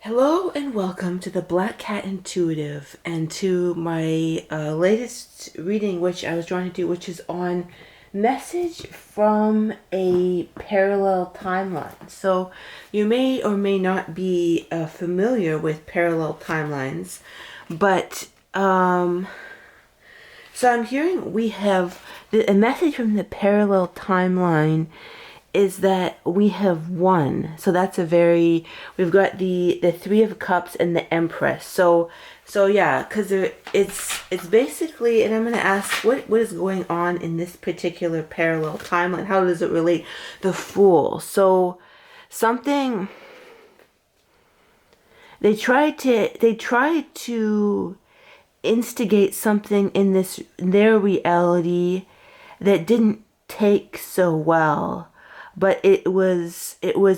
Hello and welcome to the Black Cat Intuitive and to my latest reading, which I was trying to do, which is on message from a parallel timeline. So you may or may not be familiar with parallel timelines, but so I'm hearing we have a message from the parallel timeline is that we have won. So that's we've got the Three of Cups and the Empress. So yeah, because it's basically, and I'm going to ask what is going on in this particular parallel timeline. How does it relate? The Fool. So something they tried to instigate something in their reality that didn't take so well, but it was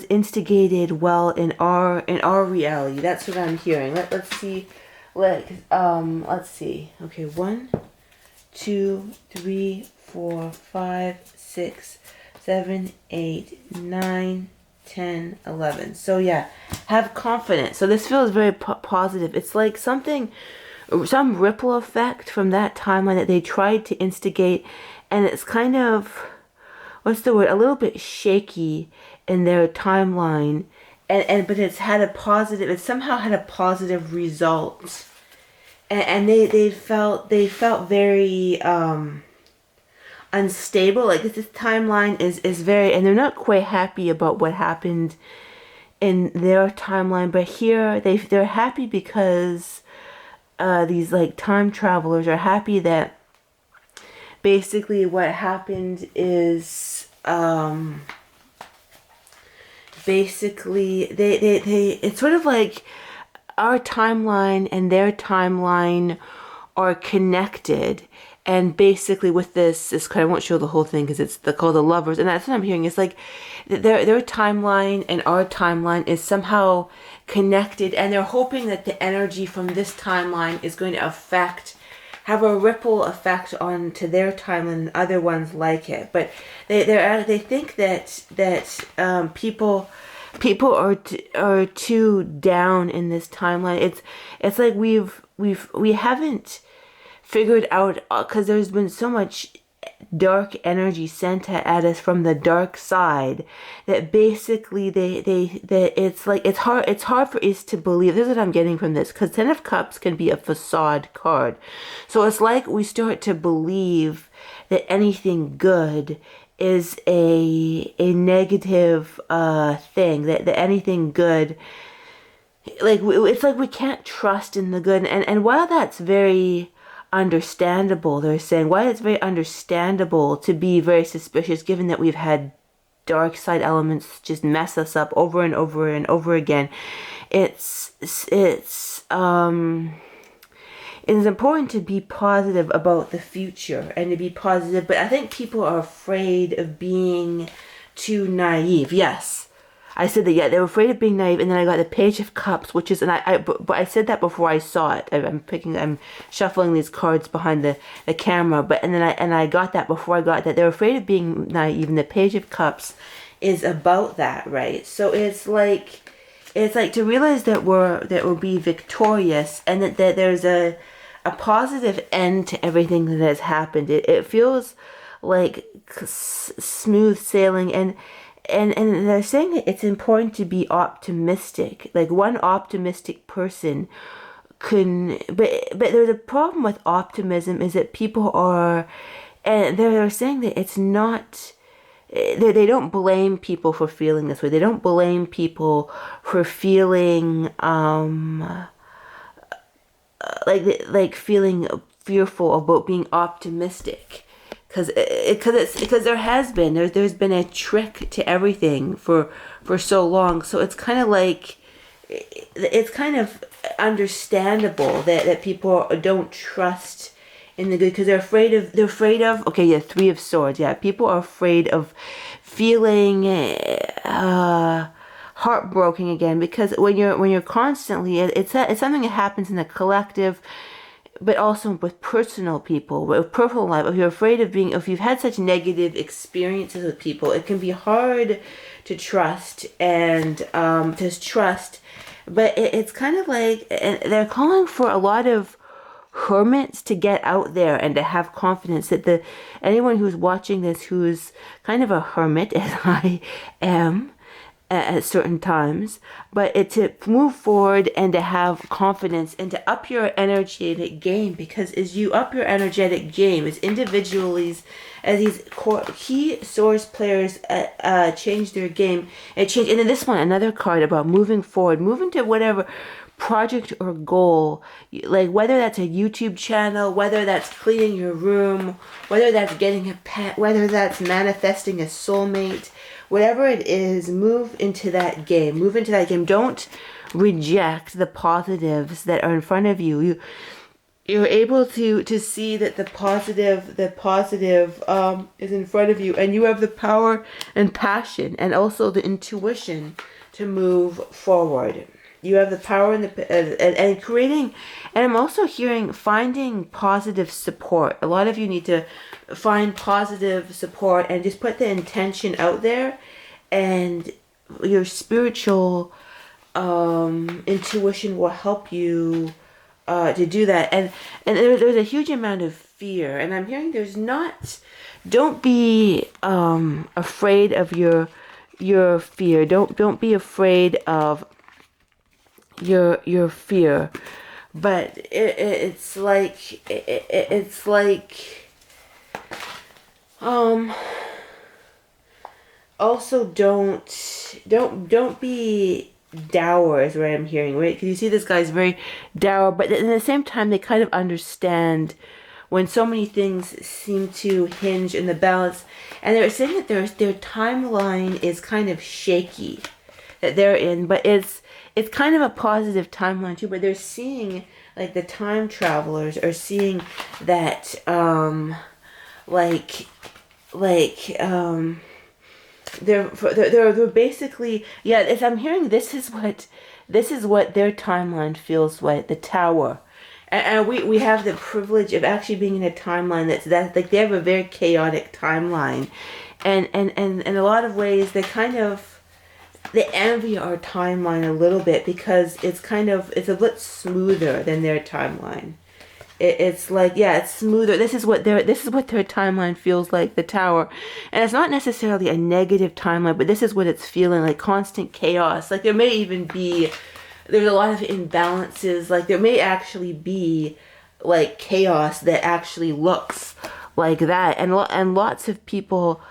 instigated well in our reality. That's what I'm hearing. Let's see. Let's see. Okay, 1, 2, 3, 4, 5, 6, 7, 8, 9, 10, 11. So yeah, have confidence. So this feels very positive. It's like some ripple effect from that timeline that they tried to instigate, and it's kind of, what's the word, a little bit shaky in their timeline, but it somehow had a positive result, and they felt very unstable. Like this timeline is very, and they're not quite happy about what happened in their timeline, but here they're happy because these like time travelers are happy that basically what happened is basically they it's sort of like our timeline and their timeline are connected, and basically with this kind of, I won't show the whole thing because it's called the Lovers, and that's what I'm hearing. It's like their timeline and our timeline is somehow connected, and they're hoping that the energy from this timeline is going to have a ripple effect onto their timeline and other ones like it. But they think that people are too down in this timeline. It's like we haven't figured out, because there's been so much dark energy sent at us from the dark side, that basically that it's like it's hard for us to believe. This is what I'm getting from this, because Ten of Cups can be a facade card. So it's like we start to believe that anything good is a negative thing, that anything good, like it's like we can't trust in the good. And while that's very understandable, they're saying, why it's very understandable to be very suspicious, given that we've had dark side elements just mess us up over and over and over again. It's important to be positive about the future and to be positive, but I think people are afraid of being too naive. Yes, I said that. Yeah, they were afraid of being naive, and then I got the Page of Cups, which is, but I said that before I saw it. I'm shuffling these cards behind the camera, and I got that before I got that. They're afraid of being naive, and the Page of Cups is about that, right? So it's like to realize that we'll be victorious, and that there's a positive end to everything that has happened. It feels like smooth sailing, and they're saying that it's important to be optimistic. Like one optimistic person but there's a problem with optimism, is that people are, and they're saying that it's not, they don't blame people for feeling this way. They don't blame people for feeling like feeling fearful about being optimistic, because there's been a trick to everything for so long. So it's kind of like, it's kind of understandable that people don't trust in the good, because they're afraid of okay, yeah, Three of Swords. Yeah, people are afraid of feeling heartbroken again, because when you're constantly, it's something that happens in the collective, but also with personal people, with personal life. If you're afraid of if you've had such negative experiences with people, it can be hard to trust and but it's kind of like, and they're calling for a lot of hermits to get out there and to have confidence that the anyone who's watching this who's kind of a hermit, as I am at certain times, but it to move forward and to have confidence and to up your energetic game, because as you up your energetic game as individuals, as these key source players change their game, it changed. And then this one, another card about moving forward, moving to whatever project or goal, like whether that's a YouTube channel, whether that's cleaning your room, whether that's getting a pet, whether that's manifesting a soulmate, whatever it is, move into that game. Move into that game. Don't reject the positives that are in front of you. You're able to see that the positive is in front of you, and you have the power and passion and also the intuition to move forward. You have the power and creating, and I'm also hearing finding positive support. A lot of you need to find positive support and just put the intention out there, and your spiritual intuition will help you to do that. And there's a huge amount of fear, and I'm hearing don't be afraid of your fear. Don't be afraid of your fear, but it's like also don't be dour is what I'm hearing, right? Because you see this guy's very dour, but at the same time they kind of understand when so many things seem to hinge in the balance, and they're saying that their timeline is kind of shaky that they're in, but it's kind of a positive timeline too. But they're seeing, like, the time travelers are seeing that they're basically, yeah, as I'm hearing, this is what their timeline feels like, the Tower. And we have the privilege of actually being in a timeline that's like, they have a very chaotic timeline, and in a lot of ways they envy our timeline a little bit, because it's a bit smoother than their timeline. It's like, yeah, it's smoother. This is what their timeline feels like, the Tower. And it's not necessarily a negative timeline, but this is what it's feeling like, constant chaos. Like, there's a lot of imbalances. Like, there may actually be, like, chaos that actually looks like that. And lots of people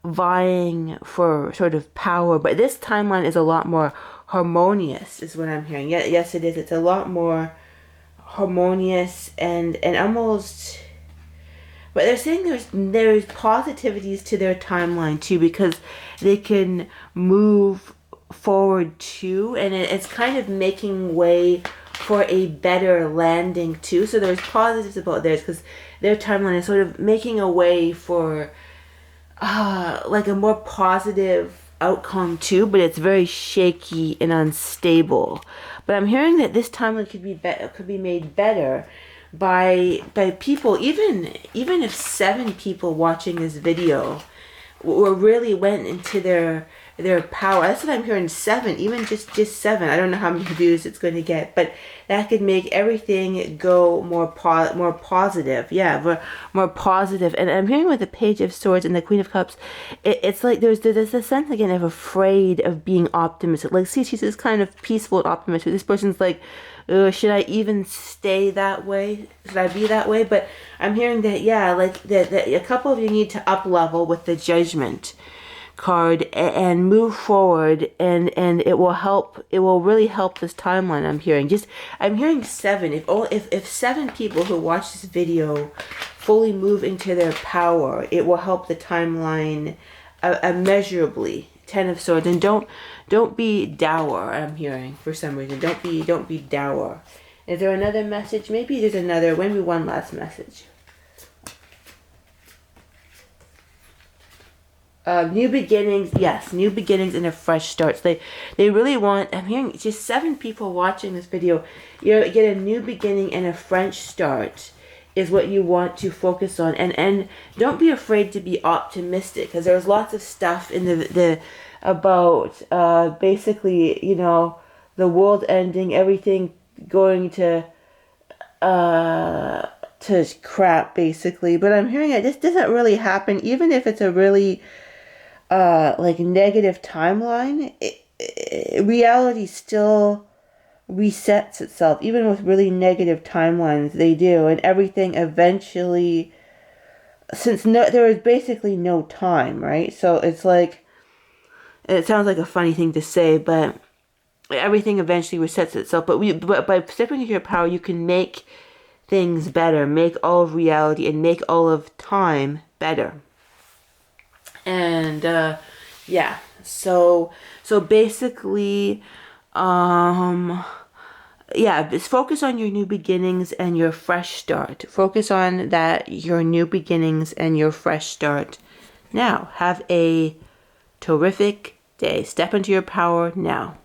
vying for sort of power, but this timeline is a lot more harmonious, is what I'm hearing. Yes, it is. It's a lot more harmonious and almost, but they're saying there's positivities to their timeline too, because they can move forward too, and it's kind of making way for a better landing too. So there's positives about theirs, because their timeline is sort of making a way for like a more positive outcome too, but it's very shaky and unstable. But I'm hearing that this timeline could be made better by people, even if 7 people watching this video really went into their power. That's what I'm hearing, 7, even just 7. I don't know how many views it's going to get, but that could make everything go more positive. Yeah, more positive. And I'm hearing with the Page of Swords and the Queen of Cups, it's like there's a sense again of afraid of being optimistic. Like, see, she's this kind of peaceful and optimistic. This person's like, should I even stay that way? Should I be that way? But I'm hearing that, yeah, like that a couple of you need to up level with the Judgment card and move forward, and it will really help this timeline. I'm hearing 7. If 7 people who watch this video fully move into their power, it will help the timeline immeasurably. 10 of Swords. And don't be dour. I'm hearing, for some reason, don't be dour. Is there another message? Maybe one last message. New beginnings, yes, new beginnings and a fresh start. So they really want, I'm hearing just 7 people watching this video, you get a new beginning and a fresh start is what you want to focus on. And don't be afraid to be optimistic, because there's lots of stuff in the about basically, the world ending, everything going to crap basically. But I'm hearing that this doesn't really happen, even if it's a really like negative timeline. Reality still resets itself, even with really negative timelines. They do, and everything eventually, since there is basically no time, right? So it's like, it sounds like a funny thing to say, but everything eventually resets itself. But by stepping into your power, you can make things better, make all of reality and make all of time better. And yeah, so basically, yeah, just focus on your new beginnings and your fresh start. Focus on that, your new beginnings and your fresh start. Now, have a terrific day. Step into your power now.